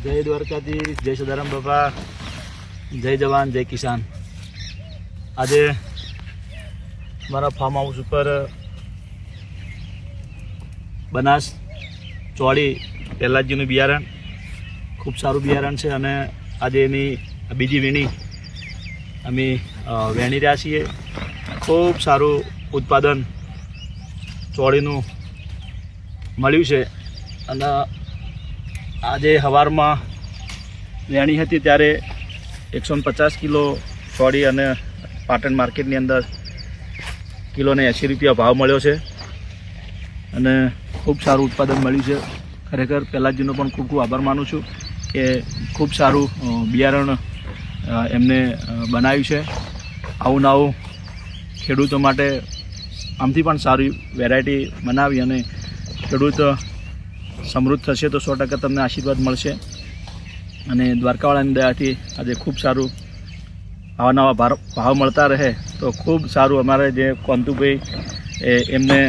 જય દ્વારકાધીશ, જય સદારામ બાપા, જય જવાન, જય કિસાન। આજે મારા ફાર્મ હાઉસ ઉપર બનાસ ચોળી પહેલાજીનું બિયારણ ખૂબ સારું બિયારણ છે અને આજે એની બીજી વીણી અમે વેણી રહ્યા છીએ। ખૂબ સારું ઉત્પાદન ચોળીનું મળ્યું છે અને આજે સવારમાં વેણી હતી ત્યારે 150 કિલો ચોળી અને પાટણ માર્કેટની અંદર કિલોને 80 રૂપિયા ભાવ મળ્યો છે અને ખૂબ સારું ઉત્પાદન મળ્યું છે। ખરેખર પહેલાજીનો પણ ખૂબ ખૂબ આભાર માનું છું કે ખૂબ સારું બિયારણ એમને બનાવ્યું છે। આવું આવું ખેડૂતો માટે આમથી પણ સારી વેરાયટી બનાવી અને ખેડૂત સમૃદ્ધ થશે તો 100% તમને આશીર્વાદ મળશે અને દ્વારકાવાળાની દયાથી આજે ખૂબ સારું આવા નવા ભાવ મળતા રહે તો ખૂબ સારું। અમારે જે કોંતુભાઈ એમને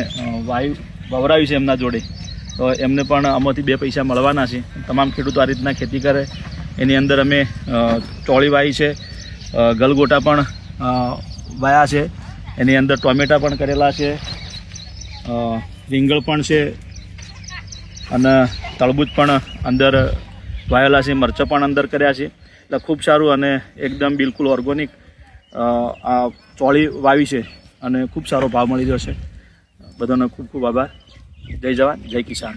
વવરાવ્યું છે એમના જોડે તો એમને પણ આમાંથી 2 પૈસા મળવાના છે। તમામ ખેડૂતો આ રીતના ખેતી કરે એની અંદર અમે ચોળી વાવી છે, ગલગોટા પણ વાયા છે, એની અંદર ટોમેટા પણ કરેલા છે, રીંગણ પણ છે અને તરબૂચ પણ અંદર વાયેલા છે, મરચાં પણ અંદર કર્યા છે। એટલે ખૂબ સારું અને એકદમ બિલકુલ ઓર્ગોનિક આ ચોળી વાવી છે અને ખૂબ સારો ભાવ મળી રહ્યો છે। બધાનો ખૂબ ખૂબ આભાર। જય જવાન, જય કિસાન।